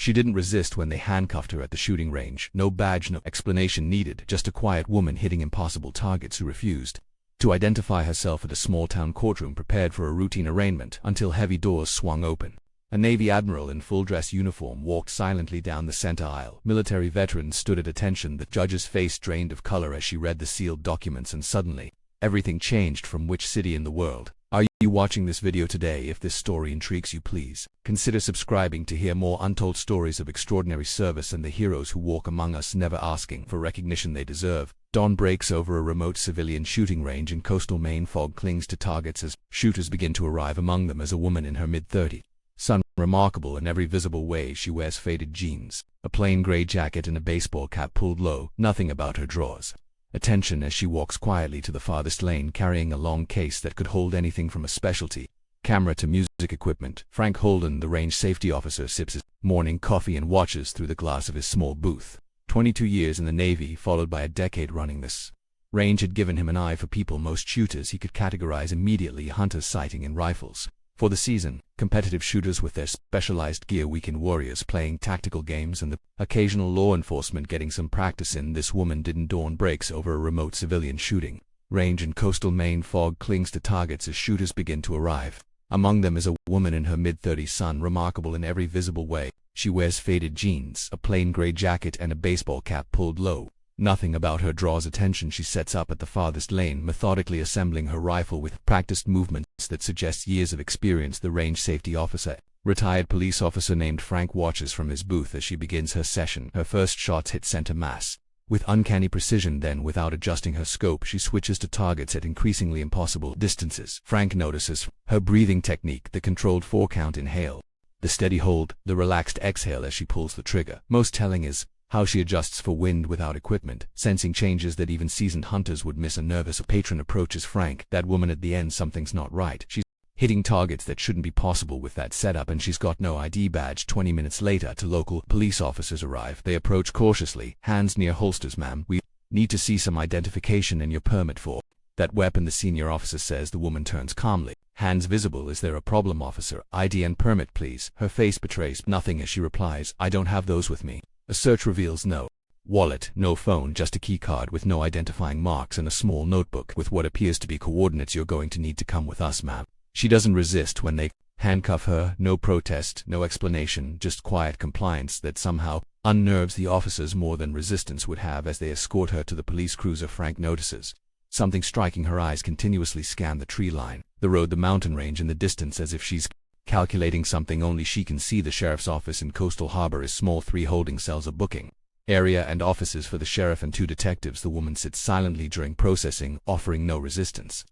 She didn't resist when they handcuffed her at the shooting range. No badge, no explanation needed, just a quiet woman hitting impossible targets who refused to identify herself at a small-town courtroom prepared for a routine arraignment until heavy doors swung open. A Navy admiral in full-dress uniform walked silently down the center aisle. Military veterans stood at attention. The judge's face drained of color as she read the sealed documents, and suddenly, everything changed. From which city in the world are you watching this video today? If this story intrigues you, please consider subscribing to hear more untold stories of extraordinary service and the heroes who walk among us, never asking for recognition they deserve. Dawn breaks over a remote civilian shooting range in coastal Maine. Fog clings to targets as shooters begin to arrive. Among them is a woman in her mid-30s. Remarkable in every visible way, she wears faded jeans, a plain gray jacket, and a baseball cap pulled low. Nothing about her draws attention as she walks quietly to the farthest lane, carrying a long case that could hold anything from a specialty camera to music equipment. Frank Holden, the range safety officer, sips his morning coffee and watches through the glass of his small booth. 22 years in the Navy, followed by a decade running this range, had given him an eye for people. Most shooters he could categorize immediately: hunters, sighting, and rifles. For the season, competitive shooters with their specialized gear, weekend warriors playing tactical games, and the occasional law enforcement getting some practice in. This woman didn't. Dawn breaks over a remote civilian shooting range in coastal Maine. Fog clings to targets as shooters begin to arrive. Among them is a woman in her mid-30s, remarkable in every visible way. She wears faded jeans, a plain gray jacket, and a baseball cap pulled low. Nothing about her draws attention. She sets up at the farthest lane, methodically assembling her rifle with practiced movements that suggest years of experience. The range safety officer, retired police officer named Frank, watches from his booth as she begins her session. Her first shots hit center mass with uncanny precision. Then, without adjusting her scope, she switches to targets at increasingly impossible distances. Frank notices her breathing technique, the controlled 4-count inhale, the steady hold, the relaxed exhale as she pulls the trigger. Most telling is how she adjusts for wind without equipment, sensing changes that even seasoned hunters would miss. A nervous patron approaches Frank. That woman at the end, something's not right. She's hitting targets that shouldn't be possible with that setup, and she's got no ID badge. 20 minutes later, two local police officers arrive. They approach cautiously, hands near holsters. "Ma'am, we need to see some identification and your permit for that weapon," the senior officer says. The woman turns calmly, hands visible. "Is there a problem, officer? ID and permit, please." Her face betrays nothing as she replies, "I don't have those with me." A search reveals no wallet, no phone, just a key card with no identifying marks and a small notebook with what appears to be coordinates. "You're going to need to come with us, ma'am." She doesn't resist when they handcuff her. No protest, no explanation, just quiet compliance that somehow unnerves the officers more than resistance would have. As they escort her to the police cruiser, Frank notices something striking. Her eyes continuously scan the tree line, the road, the mountain range in the distance, as if she's calculating something only she can see. The sheriff's office in Coastal Harbor is small. 3 holding cells, a booking area, and offices for the sheriff and 2 detectives. The woman sits silently during processing, offering no resistance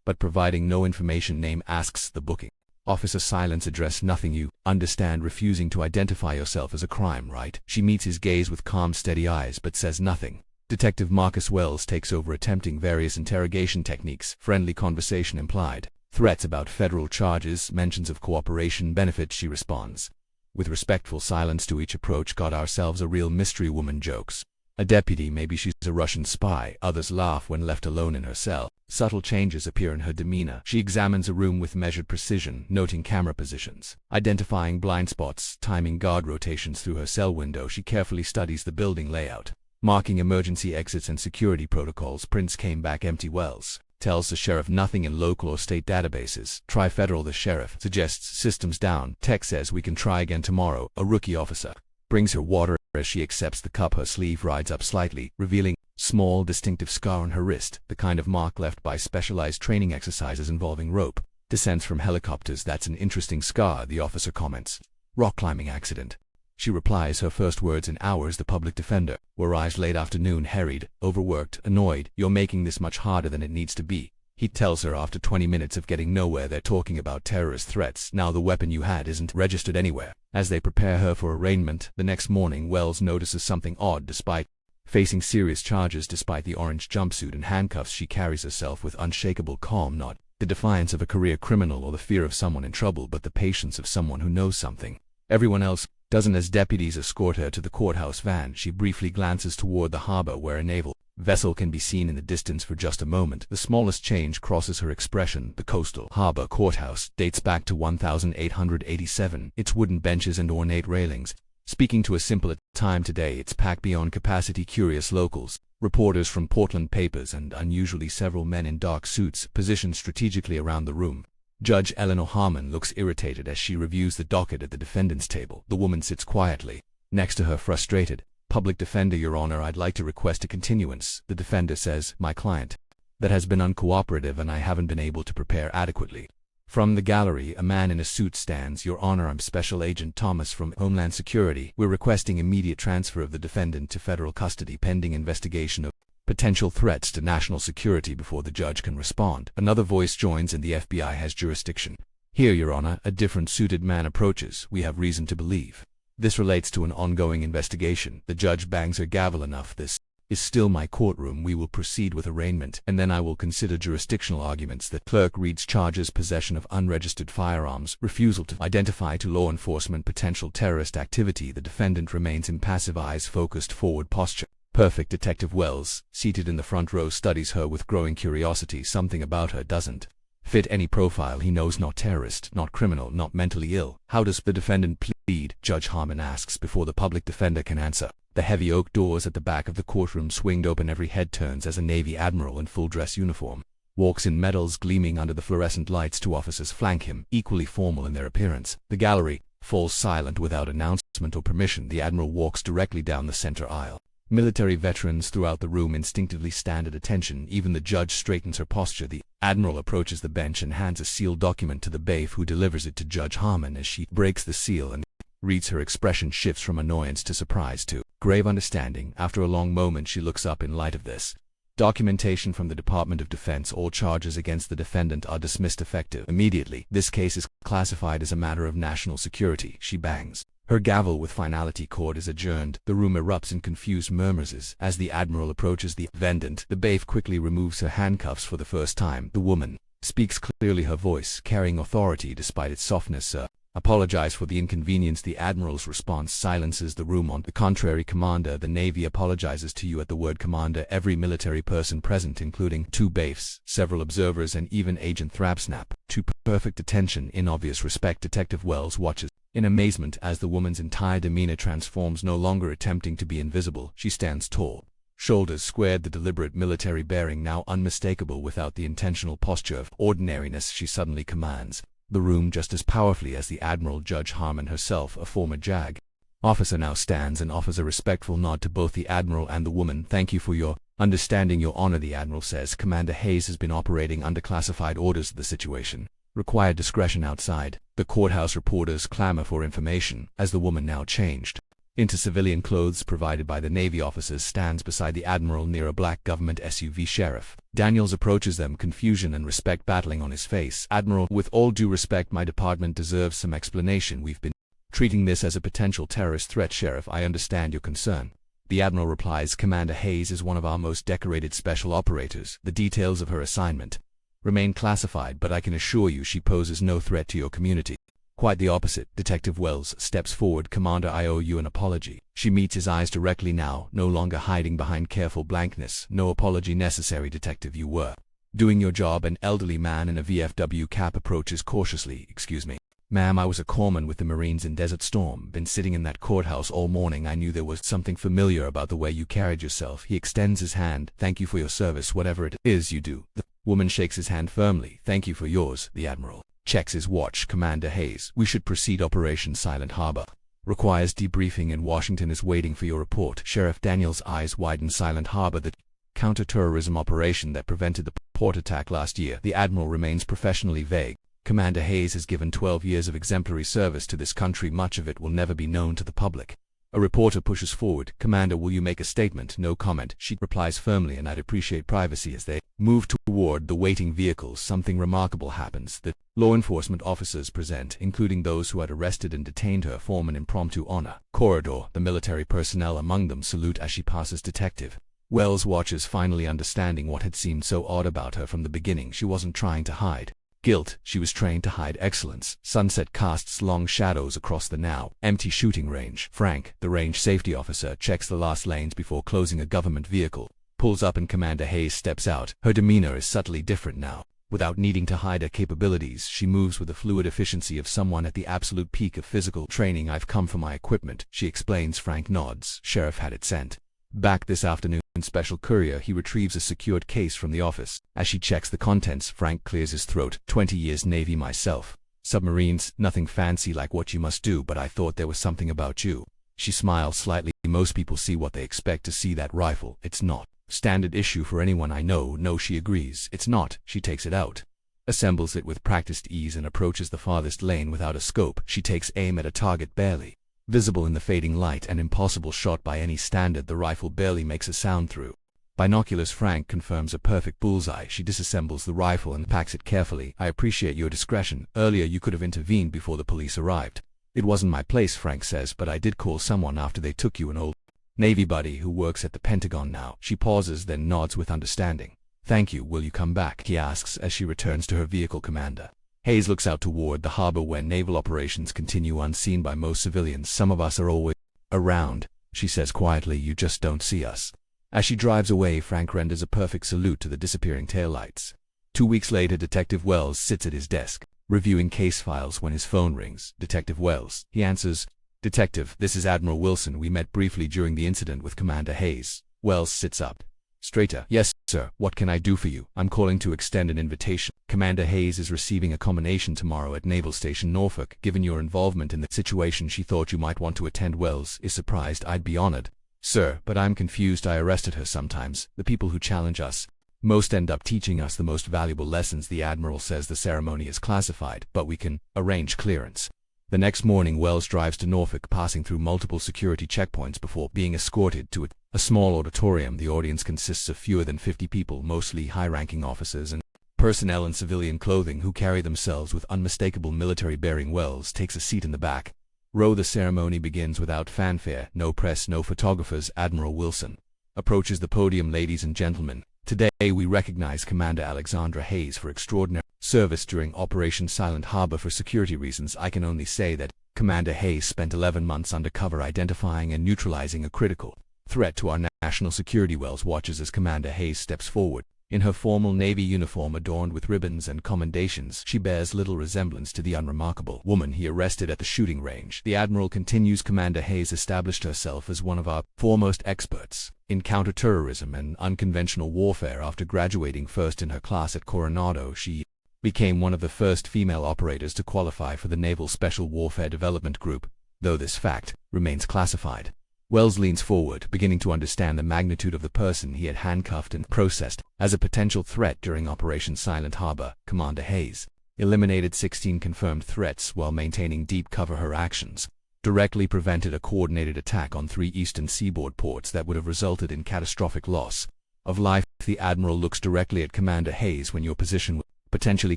but providing no information. "Name?" asks the booking officer. "Silence." "Address?" "Nothing." "You understand refusing to identify yourself as a crime, right?" She meets his gaze with calm, steady eyes but says nothing. Detective Marcus Wells takes over, attempting various interrogation techniques. Friendly conversation implied, threats about federal charges, mentions of cooperation benefits. She responds with respectful silence to each approach. "Got ourselves a real mystery," woman jokes. "A deputy, maybe she's a Russian spy." Others laugh when left alone in her cell. Subtle changes appear in her demeanor. She examines a room with measured precision, noting camera positions, identifying blind spots, timing guard rotations. Through her cell window, she carefully studies the building layout, marking emergency exits and security protocols. Prints came back empty. Wells tells the sheriff nothing in local or state databases. "Try federal." The sheriff suggests. "Systems down." Tech says we can try again tomorrow. A rookie officer brings her water as she accepts the cup. Her sleeve rides up slightly, revealing small distinctive scar on her wrist, the kind of mark left by specialized training exercises involving rope descents from helicopters. "That's an interesting scar," the officer comments. "Rock climbing accident." She replies, her first words in hours. The public defender arrives late afternoon, harried, overworked, annoyed. "You're making this much harder than it needs to be," he tells her. After 20 minutes of getting nowhere, they're talking about terrorist threats. "Now the weapon you had isn't registered anywhere." As they prepare her for arraignment the next morning, Wells notices something odd. Despite facing serious charges, despite the orange jumpsuit and handcuffs, she carries herself with unshakable calm. Not the defiance of a career criminal or the fear of someone in trouble, but the patience of someone who knows something everyone else doesn't. As deputies escort her to the courthouse van, she briefly glances toward the harbor, where a naval vessel can be seen in the distance for just a moment. The smallest change crosses her expression. The Coastal Harbor Courthouse dates back to 1887. Its wooden benches and ornate railings Speaking to a simple time today, it's packed beyond capacity. Curious locals, reporters from Portland papers, and unusually several men in dark suits positioned strategically around the room. Judge Eleanor Harmon looks irritated as she reviews the docket at the defendant's table. The woman sits quietly next to her, frustrated. Public defender, Your Honor, I'd like to request a continuance. The defender says, my client that has been uncooperative and I haven't been able to prepare adequately. From the gallery, a man in a suit stands. Your Honor, I'm Special Agent Thomas from Homeland Security. We're requesting immediate transfer of the defendant to federal custody pending investigation of potential threats to national security before the judge can respond. Another voice joins and the FBI has jurisdiction. Here, Your Honor, a different suited man approaches. We have reason to believe this relates to an ongoing investigation. The judge bangs her gavel. Enough. This is still my courtroom. We will proceed with arraignment, and then I will consider jurisdictional arguments. The clerk reads charges: possession of unregistered firearms, refusal to identify to law enforcement, potential terrorist activity. The defendant remains impassive, eyes focused, forward posture. Perfect. Detective Wells, seated in the front row, studies her with growing curiosity. Something about her doesn't fit any profile he knows. Not terrorist, not criminal, not mentally ill. How does the defendant plead? Judge Harmon asks before the public defender can answer. The heavy oak doors at the back of the courtroom swing open. Every head turns as a Navy admiral in full dress uniform walks in, medals gleaming under the fluorescent lights. Two officers flank him, equally formal in their appearance. The gallery falls silent without announcement or permission. The admiral walks directly down the center aisle. Military veterans throughout the room instinctively stand at attention. Even the judge straightens her posture. The admiral approaches the bench and hands a sealed document to the bailiff, who delivers it to Judge Harmon. As she breaks the seal and reads, her expression shifts from annoyance to surprise to grave understanding. After a long moment, she looks up. In light of this documentation from the Department of Defense, all charges against the defendant are dismissed effective immediately. This case is classified as a matter of national security. She bangs her gavel with finality. Court is adjourned. The room erupts in confused murmurs as the admiral approaches the defendant. The bailiff quickly removes her handcuffs for the first time. The woman speaks clearly, her voice carrying authority despite its softness. Sir, apologize for the inconvenience. The admiral's response silences the room. On the contrary, Commander, the Navy apologizes to you. At the word commander, every military person present, including two bailiffs, several observers, and even Agent Thrapsnap, to perfect attention. In obvious respect, Detective Wells watches in amazement as the woman's entire demeanor transforms. No longer attempting to be invisible, she stands tall, shoulders squared, the deliberate military bearing now unmistakable without the intentional posture of ordinariness. She suddenly commands the room just as powerfully as the Admiral. Judge Harmon, herself a former JAG officer, now stands and offers a respectful nod to both the Admiral and the woman. Thank you for your understanding, Your Honor. The Admiral says, Commander Hayes has been operating under classified orders. The situation required discretion outside. The courthouse reporters clamor for information as the woman, now changed into civilian clothes provided by the Navy officers, stands beside the Admiral near a black government SUV. Sheriff Daniels approaches them, confusion and respect battling on his face. Admiral, with all due respect, my department deserves some explanation. We've been treating this as a potential terrorist threat. Sheriff, I understand your concern. The Admiral replies, Commander Hayes is one of our most decorated special operators. The details of her assignment remain classified, but I can assure you she poses no threat to your community. Quite the opposite. Detective Wells steps forward. Commander, I owe you an apology. She meets his eyes directly now, no longer hiding behind careful blankness. No apology necessary, Detective. You were doing your job. An elderly man in a VFW cap approaches cautiously. Excuse me, ma'am, I was a corpsman with the Marines in Desert Storm. Been sitting in that courthouse all morning. I knew there was something familiar about the way you carried yourself. He extends his hand. Thank you for your service, whatever it is you do. The woman shakes his hand firmly. Thank you for yours. The Admiral checks his watch. Commander Hayes, we should proceed. Operation Silent Harbor requires debriefing and Washington is waiting for your report. Sheriff Daniels' eyes widen. Silent Harbor, the counter-terrorism operation that prevented the port attack last year. The Admiral remains professionally vague. Commander Hayes has given 12 years of exemplary service to this country. Much of it will never be known to the public. A reporter pushes forward. Commander, will you make a statement? No comment, she replies firmly, and I'd appreciate privacy. As they move toward the waiting vehicles, something remarkable happens. The law enforcement officers present, including those who had arrested and detained her, form an impromptu honor corridor. The military personnel among them salute as she passes. Detective Wells watches, finally understanding what had seemed so odd about her from the beginning. She wasn't trying to hide guilt, she was trained to hide excellence. Sunset casts long shadows across the now empty shooting range. Frank, the range safety officer, checks the last lanes before closing. A government vehicle pulls up and Commander Hayes steps out. Her demeanor is subtly different now. Without needing to hide her capabilities, she moves with the fluid efficiency of someone at the absolute peak of physical training. I've come for my equipment, she explains. Frank nods. Sheriff had it sent back this afternoon. Special courier. He retrieves a secured case from the office. As she checks the contents, Frank clears his throat. 20 years Navy myself. Submarines, nothing fancy like what you must do, but I thought there was something about you. She smiles slightly. Most people see what they expect to see. That rifle, it's not standard issue for anyone I know. No, she agrees. It's not. She takes it out, assembles it with practiced ease, and approaches the farthest lane without a scope. She takes aim at a target barely visible in the fading light. An impossible shot by any standard. The rifle barely makes a sound through binoculars. Frank confirms a perfect bullseye. She disassembles the rifle and packs it carefully. I appreciate your discretion. Earlier you could have intervened before the police arrived. It wasn't my place, Frank says, but I did call someone after they took you, an old Navy buddy who works at the Pentagon now. She pauses, then nods with understanding. Thank you. Will you come back? He asks as she returns to her vehicle. Commander Hayes looks out toward the harbor where naval operations continue unseen by most civilians. Some of us are always around, she says quietly. You just don't see us. As she drives away, Frank renders a perfect salute to the disappearing taillights. 2 weeks later, Detective Wells sits at his desk, reviewing case files when his phone rings. Detective Wells. He answers. Detective, this is Admiral Wilson. We met briefly during the incident with Commander Hayes. Wells sits up straighter. Yes, sir. What can I do for you? I'm calling to extend an invitation. Commander Hayes is receiving a commendation tomorrow at Naval Station Norfolk. Given your involvement in the situation, she thought you might want to attend. Wells is surprised. I'd be honored, sir, but I'm confused. I arrested her. Sometimes the people who challenge us most end up teaching us the most valuable lessons. The Admiral says the ceremony is classified, but we can arrange clearance. The next morning, Wells drives to Norfolk, passing through multiple security checkpoints before being escorted to a small auditorium. The audience consists of fewer than 50 people, mostly high-ranking officers and personnel in civilian clothing who carry themselves with unmistakable military bearing. Wells takes a seat in the back row. The ceremony begins without fanfare. No press, no photographers. Admiral Wilson approaches the podium. Ladies and gentlemen, today we recognize Commander Alexandra Hayes for extraordinary service during Operation Silent Harbor. For security reasons, I can only say that Commander Hayes spent 11 months undercover identifying and neutralizing a critical threat to our national security. Wells watches as Commander Hayes steps forward. In her formal Navy uniform adorned with ribbons and commendations, she bears little resemblance to the unremarkable woman he arrested at the shooting range. The Admiral continues. Commander Hayes established herself as one of our foremost experts in counterterrorism and unconventional warfare. After graduating first in her class at Coronado, she became one of the first female operators to qualify for the Naval Special Warfare Development Group, though this fact remains classified. Wells leans forward, beginning to understand the magnitude of the person he had handcuffed and processed as a potential threat during Operation Silent Harbor. Commander Hayes eliminated 16 confirmed threats while maintaining deep cover. Her actions directly prevented a coordinated attack on 3 eastern seaboard ports that would have resulted in catastrophic loss of life. The Admiral looks directly at Commander Hayes. When your position was potentially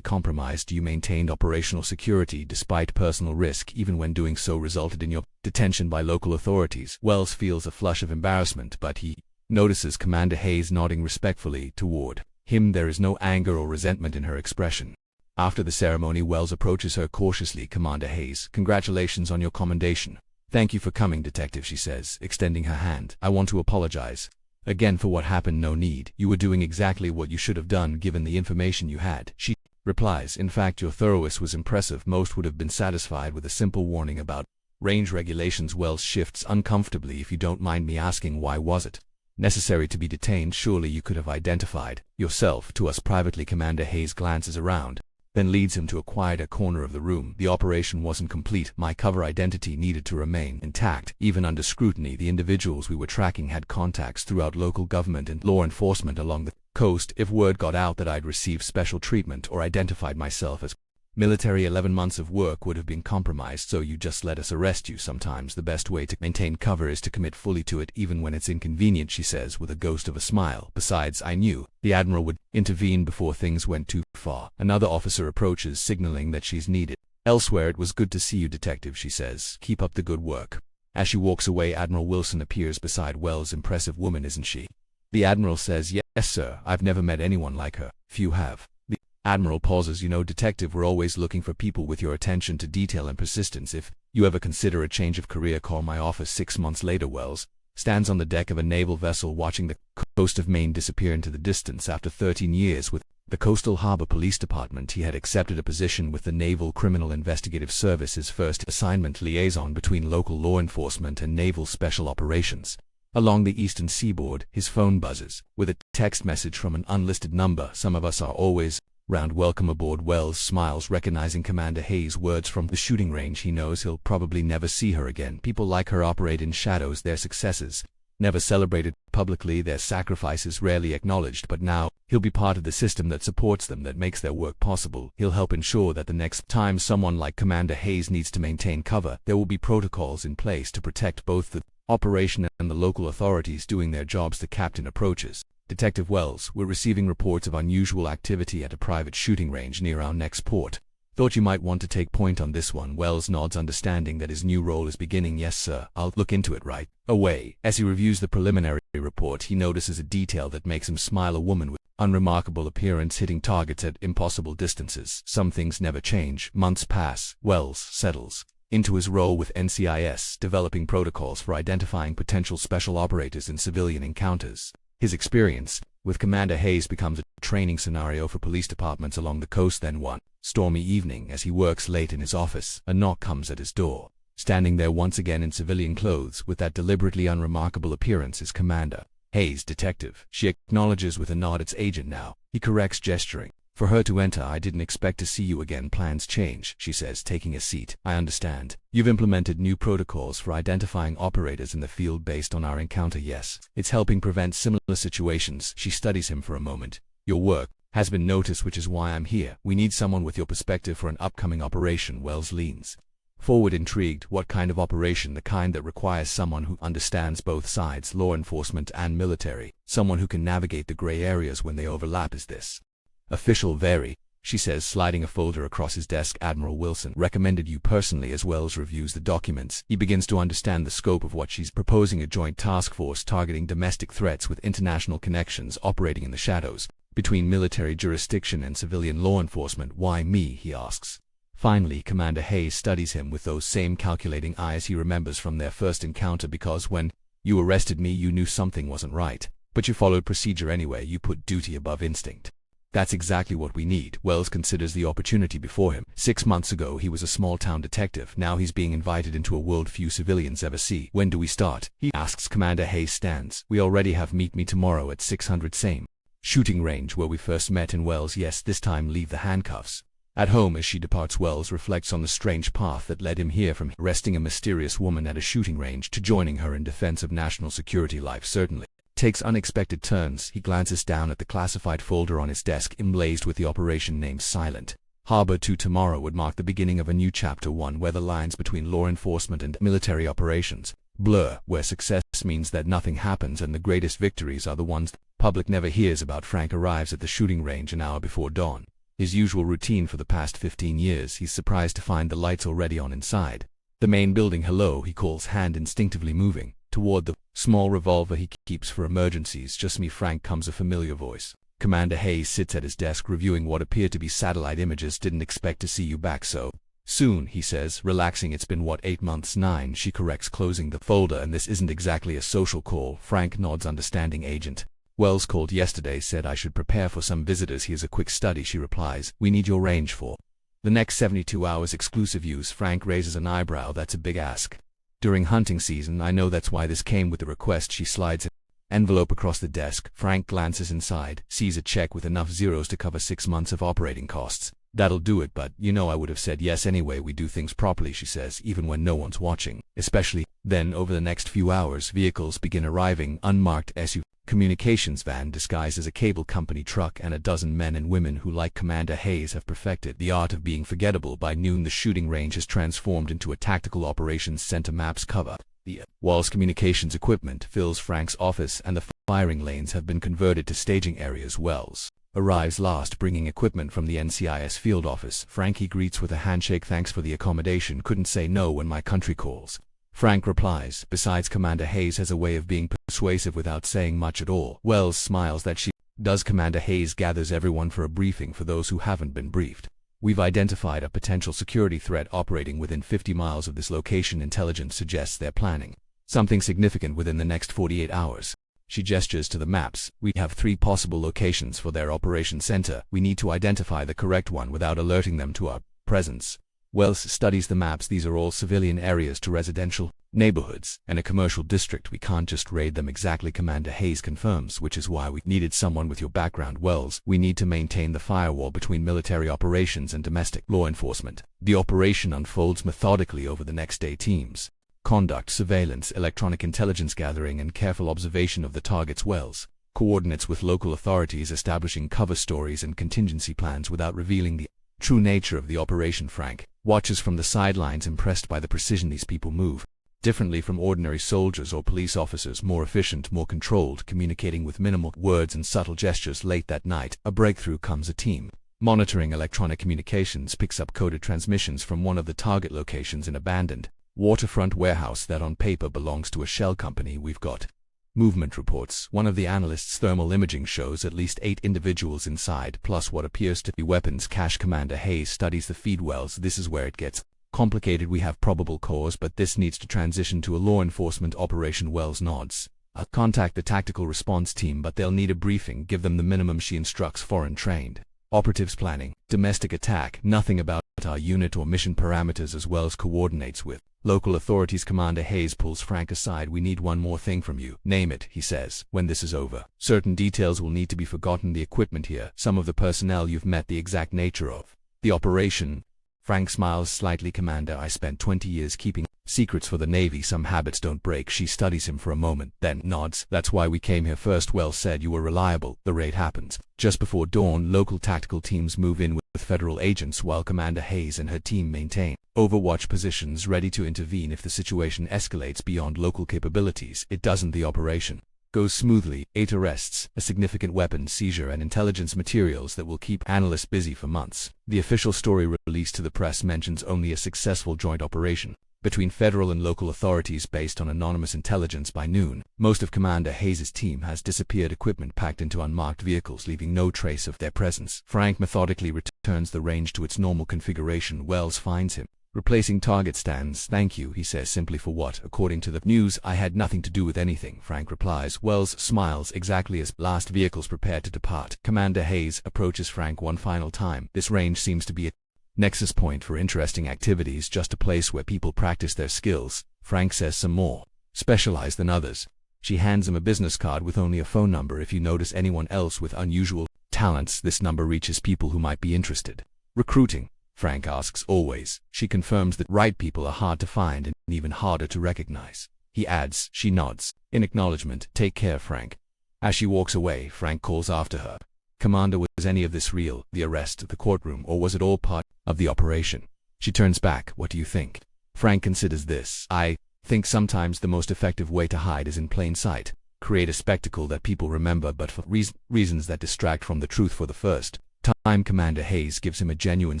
compromised, you maintained operational security despite personal risk. Even when doing so resulted in your detention by local authorities. Wells feels a flush of embarrassment, but he notices Commander Hayes nodding respectfully toward him. There is no anger or resentment in her expression. After the ceremony, Wells approaches her cautiously. Commander Hayes, congratulations on your commendation. Thank you for coming, Detective, she says, extending her hand. I want to apologize again for what happened. No need. You were doing exactly what you should have done given the information you had, she replies. In fact, your thoroughness was impressive. Most would have been satisfied with a simple warning about range regulations. Wells shifts uncomfortably. If you don't mind me asking, why was it necessary to be detained? Surely you could have identified yourself to us privately. Commander Hayes glances around, then leads him to a quieter corner of the room. The operation wasn't complete. My cover identity needed to remain intact. Even under scrutiny, the individuals we were tracking had contacts throughout local government and law enforcement along the coast. If word got out that I'd received special treatment or identified myself as military, 11 months of work would have been compromised. So you just let us arrest you. Sometimes the best way to maintain cover is to commit fully to it, even when it's inconvenient, she says with a ghost of a smile. Besides, I knew the Admiral would intervene before things went too far. Another officer approaches, signaling that she's needed elsewhere. It was good to see you, Detective, she says. Keep up the good work. As she walks away, Admiral Wilson appears beside Wells. Impressive woman, isn't she? The Admiral says, yes, sir. I've never met anyone like her. Few have. The Admiral pauses. You know, Detective, we're always looking for people with your attention to detail and persistence. If you ever consider a change of career, call my office. 6 months later, Wells stands on the deck of a naval vessel watching the coast of Maine disappear into the distance. After 13 years with the Coastal Harbor Police Department. He had accepted a position with the Naval Criminal Investigative Service, his first assignment, liaison between local law enforcement and naval special operations. Along the eastern seaboard, his phone buzzes with a text message from an unlisted number. "Some of us are always round. Welcome aboard." Wells smiles, recognizing Commander Hayes' words from the shooting range. He knows he'll probably never see her again. People like her operate in shadows, their successes never celebrated publicly, their sacrifices rarely acknowledged, but now he'll be part of the system that supports them, that makes their work possible. He'll help ensure that the next time someone like Commander Hayes needs to maintain cover, there will be protocols in place to protect both the operation and the local authorities doing their jobs. The captain approaches. "Detective Wells, we're receiving reports of unusual activity at a private shooting range near our next port. Thought you might want to take point on this one." Wells nods, understanding that his new role is beginning. "Yes, sir, I'll look into it right away." As he reviews the preliminary report, he notices a detail that makes him smile: a woman with unremarkable appearance hitting targets at impossible distances. Some things never change. Months pass. Wells settles into his role with NCIS, developing protocols for identifying potential special operators in civilian encounters. His experience with Commander Hayes becomes a training scenario for police departments along the coast. Then one stormy evening, as he works late in his office, a knock comes at his door. Standing there once again in civilian clothes, with that deliberately unremarkable appearance, is Commander Hayes. "Detective." She acknowledges with a nod. "It's Agent now." He corrects, gesturing for her to enter. "I didn't expect to see you again." "Plans change," she says, taking a seat. "I understand. You've implemented new protocols for identifying operators in the field based on our encounter." "Yes. It's helping prevent similar situations." She studies him for a moment. "Your work has been noticed, which is why I'm here. We need someone with your perspective for an upcoming operation." Wells leans forward, intrigued. "What kind of operation?" "The kind that requires someone who understands both sides, law enforcement and military. Someone who can navigate the gray areas when they overlap." "Is this official?" "Very," she says, sliding a folder across his desk. "Admiral Wilson recommended you personally." As Wells reviews the documents, he begins to understand the scope of what she's proposing: a joint task force targeting domestic threats with international connections, operating in the shadows between military jurisdiction and civilian law enforcement. "Why me?" he asks. Finally, Commander Hayes studies him with those same calculating eyes he remembers from their first encounter. "Because when you arrested me, you knew something wasn't right, but you followed procedure anyway. You put duty above instinct. That's exactly what we need." Wells considers the opportunity before him. 6 months ago, he was a small-town detective. Now he's being invited into a world few civilians ever see. "When do we start?" he asks. Commander Hayes stands. "We already have. Meet me tomorrow at 600 same shooting range where we first met." "In Wells, yes, this time leave the handcuffs at home." As she departs, Wells reflects on the strange path that led him here, from arresting a mysterious woman at a shooting range to joining her in defense of national security. Life certainly takes unexpected turns. He glances down at the classified folder on his desk, emblazoned with the operation name Silent Harbor 2. Tomorrow would mark the beginning of a new chapter, one where the lines between law enforcement and military operations blur, where success means that nothing happens and the greatest victories are the ones the public never hears about. Frank arrives at the shooting range an hour before dawn. His usual routine for the past 15 years. He's surprised to find the lights already on inside the main building. "Hello," he calls, hand instinctively moving toward the small revolver he keeps for emergencies. "Just me, Frank," comes a familiar voice. Commander Hayes sits at his desk reviewing what appear to be satellite images. "Didn't expect to see you back so soon," he says, relaxing. "It's been, what, 8 months?" "9, she corrects, closing the folder. "And this isn't exactly a social call." Frank nods, understanding. "Agent Wells called yesterday, said I should prepare for some visitors. Here's a quick study," she replies. "We need your range for the next 72 hours, exclusive use." Frank raises an eyebrow. "That's a big ask during hunting season." "I know, that's why this came with the request." She slides an envelope across the desk. Frank glances inside, sees a check with enough zeros to cover 6 months of operating costs. "That'll do it, but you know I would have said yes anyway. We do things properly," she says, "even when no one's watching. Especially then." Over the next few hours, vehicles begin arriving: unmarked SUV, communications van disguised as a cable company truck, and a dozen men and women who, like Commander Hayes, have perfected the art of being forgettable. By noon, the shooting range has transformed into a tactical operations center. Maps cover the walls. Communications equipment fills Frank's office, and the firing lanes have been converted to staging areas. Wells arrives last, bringing equipment from the NCIS field office. Frank he greets with a handshake. "Thanks for the accommodation. Couldn't say no when my country calls." Frank replies. Besides, Commander Hayes has a way of being persuasive without saying much at all. Wells smiles that she does. Commander Hayes gathers everyone for a briefing for those who haven't been briefed. "We've identified a potential security threat operating within 50 miles of this location. Intelligence suggests they're planning something significant within the next 48 hours. She gestures to the maps. We have 3 possible locations for their operation center. We need to identify the correct one without alerting them to our presence. Wells studies the maps. These are all civilian areas to residential neighborhoods and a commercial district. We can't just raid them exactly, Commander Hayes confirms, which is why we needed someone with your background, Wells. We need to maintain the firewall between military operations and domestic law enforcement. The operation unfolds methodically over the next day. Teams conduct surveillance, electronic intelligence gathering, and careful observation of the targets. Wells coordinates with local authorities, establishing cover stories and contingency plans without revealing the true nature of the operation. Frank watches from the sidelines, impressed by the precision these people move. Differently from ordinary soldiers or police officers, more efficient, more controlled, communicating with minimal words and subtle gestures. Late that night, a breakthrough comes. A team monitoring electronic communications picks up coded transmissions from one of the target locations, an abandoned waterfront warehouse that on paper belongs to a shell company. We've got movement reports. One of the analysts' thermal imaging shows at least 8 individuals inside, plus what appears to be weapons cache. Commander Hayes studies the feed. Wells, this is where it gets complicated. We have probable cause, but this needs to transition to a law enforcement operation. Wells nods. I'll contact the tactical response team, but they'll need a briefing. Give them the minimum. She instructs foreign-trained operatives planning domestic attack. Nothing about our unit or mission parameters, as Wells coordinates with local authorities. Commander Hayes pulls Frank aside. We need one more thing from you. Name it, he says. When this is over, certain details will need to be forgotten. The equipment here, some of the personnel you've met, the exact nature of the operation. Frank smiles slightly. Commander, I spent 20 years keeping secrets for the Navy. Some habits don't break. She studies him for a moment, then nods. That's why we came here first. Wells said you were reliable. The raid happens just before dawn. Local tactical teams move in with federal agents, while Commander Hayes and her team maintain overwatch positions, ready to intervene if the situation escalates beyond local capabilities. It doesn't. The operation goes smoothly. 8 arrests, a significant weapons seizure, and intelligence materials that will keep analysts busy for months. The official story released to the press mentions only a successful joint operation between federal and local authorities based on anonymous intelligence. By noon, most of Commander Hayes' team has disappeared, equipment packed into unmarked vehicles, leaving no trace of their presence. Frank methodically returns the range to its normal configuration. Wells finds him replacing target stands. Thank you, he says simply. For what? According to the news, I had nothing to do with anything, Frank replies. Wells smiles. Exactly. As last vehicles prepare to depart, Commander Hayes approaches Frank one final time. This range seems to be a nexus point for interesting activities, just a place where people practice their skills. Frank says some more specialized than others. She hands him a business card with only a phone number. If you notice anyone else with unusual talents, this number reaches people who might be interested. Recruiting? Frank asks. Always. She confirms that right people are hard to find and even harder to recognize. He adds. She nods in acknowledgement. Take care, Frank. As she walks away, Frank calls after her. Commander, was any of this real? The arrest, the courtroom, or was it all part of the operation? She turns back. What do you think? Frank considers this. I think sometimes the most effective way to hide is in plain sight. Create a spectacle that people remember, but for reasons that distract from the truth. For the first time, Commander Hayes gives him a genuine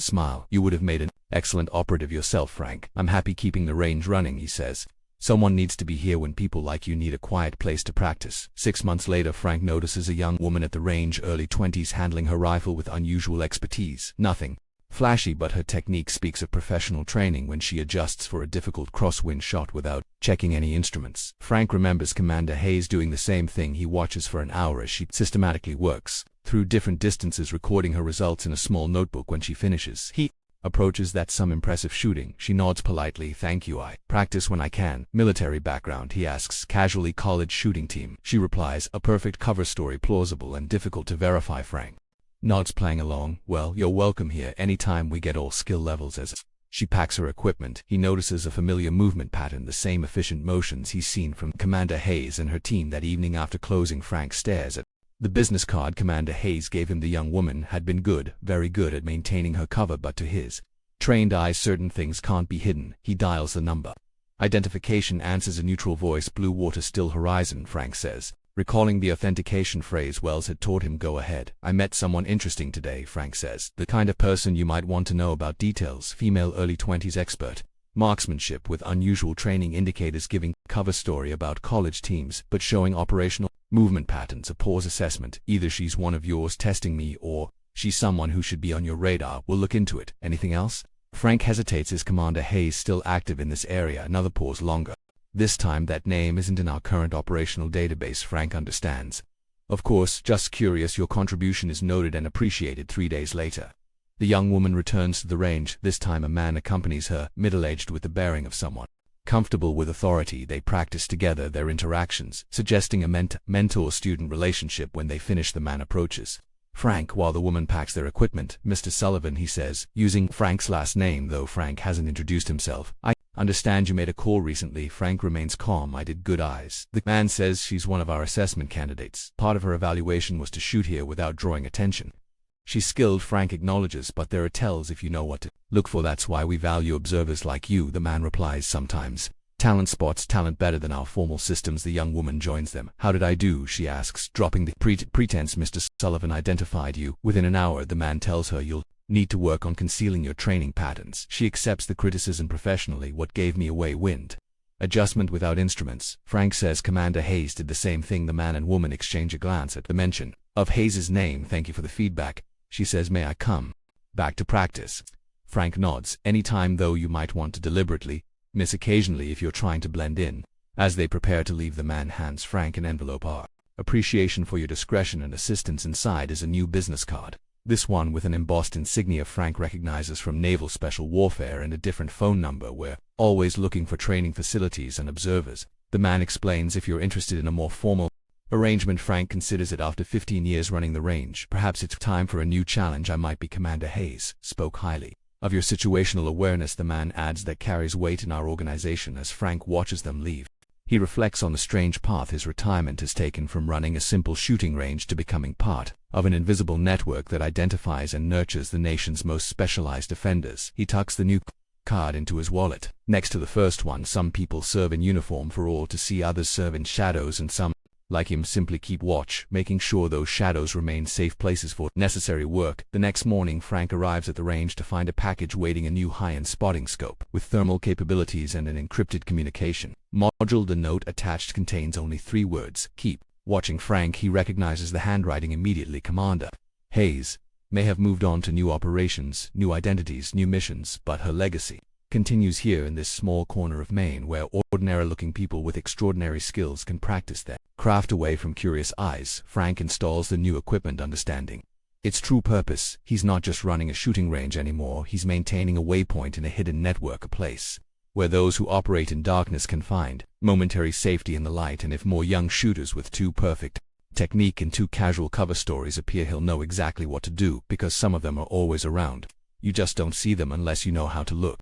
smile. You would have made an excellent operative yourself, Frank. I'm happy keeping the range running, he says. Someone needs to be here when people like you need a quiet place to practice. 6 months later, Frank notices a young woman at the range, early 20s, handling her rifle with unusual expertise. Nothing flashy, but her technique speaks of professional training when she adjusts for a difficult crosswind shot without checking any instruments. Frank remembers Commander Hayes doing the same thing. He watches for an hour as she systematically works through different distances, recording her results in a small notebook. When she finishes, he approaches. That's some impressive shooting. She nods politely. Thank you. I practice when I can. Military background? He asks casually. College shooting team. She replies. A perfect cover story, plausible and difficult to verify. Frank nods, playing along. Well, you're welcome here anytime. We get all skill levels. As she packs her equipment, he notices a familiar movement pattern, the same efficient motions he's seen from Commander Hayes and her team that evening. After closing, Frank stares at the business card Commander Hayes gave him. The young woman had been good, very good at maintaining her cover, but to his trained eyes certain things can't be hidden. He dials the number. Identification, answers a neutral voice. Blue water, still horizon, Frank says, recalling the authentication phrase Wells had taught him. Go ahead. I met someone interesting today, Frank says. The kind of person you might want to know about. Details. Female, early 20s, expert marksmanship with unusual training indicators, giving cover story about college teams, but showing operational movement patterns. A pause assessment. Either she's one of yours testing me, or she's someone who should be on your radar. We'll look into it. Anything else? Frank hesitates. Is Commander Hayes still active in this area? Another pause. Longer. This time that name isn't in our current operational database, Frank understands. Of course, just curious, your contribution is noted and appreciated. 3 days later, the young woman returns to the range. This time a man accompanies her, middle-aged with the bearing of someone comfortable with authority. They practice together their interactions, suggesting a mentor-student relationship. When they finish, the man approaches Frank while the woman packs their equipment. "Mr. Sullivan," he says, using Frank's last name, though Frank hasn't introduced himself. "I understand you made a call recently." Frank remains calm. "I did. Good eyes." The man says she's one of our assessment candidates. Part of her evaluation was to shoot here without drawing attention. She's skilled, Frank acknowledges, but there are tells if you know what to look for. "That's why we value observers like you," the man replies. "Sometimes talent spots talent better than our formal systems." The young woman joins them. "How did I do?" she asks, dropping the pretense. "Mr. Sullivan identified you within an hour." The man tells her, "You'll need to work on concealing your training patterns." She accepts the criticism professionally. "What gave me away?" "Wind adjustment without instruments." Frank says Commander Hayes did the same thing. The man and woman exchange a glance at the mention of Hayes's name. "Thank you for the feedback." She says, "May I come back to practice?" Frank nods. "Any time, though you might want to deliberately miss occasionally if you're trying to blend in." As they prepare to leave, the man hands Frank an envelope. "Our appreciation for your discretion and assistance." Inside is a new business card. This one with an embossed insignia Frank recognizes from Naval Special Warfare and a different phone number. "We're always looking for training facilities and observers." The man explains, "If you're interested in a more formal arrangement." Frank considers it. After 15 years running the range, perhaps it's time for a new challenge. "I might be." Commander Hayes spoke highly of your situational awareness," the man adds, "that carries weight in our organization." As Frank watches them leave, he reflects on the strange path his retirement has taken, from running a simple shooting range to becoming part of an invisible network that identifies and nurtures the nation's most specialized defenders. He tucks the new card into his wallet. Next to the first one, some people serve in uniform for all to see, others serve in shadows, and some, like him, simply keep watch, making sure those shadows remain safe places for necessary work. The next morning, Frank arrives at the range to find a package waiting, a new high-end spotting scope with thermal capabilities and an encrypted communication module. The note attached contains only 3 words: "Keep watching." Frank, he recognizes the handwriting immediately. Commander Hayes may have moved on to new operations, new identities, new missions, but her legacy continues here in this small corner of Maine, where ordinary-looking people with extraordinary skills can practice their craft away from curious eyes. Frank installs the new equipment, understanding its true purpose. He's not just running a shooting range anymore, he's maintaining a waypoint in a hidden network, a place where those who operate in darkness can find momentary safety in the light. And if more young shooters with too perfect technique and too casual cover stories appear, he'll know exactly what to do, because some of them are always around. You just don't see them unless you know how to look.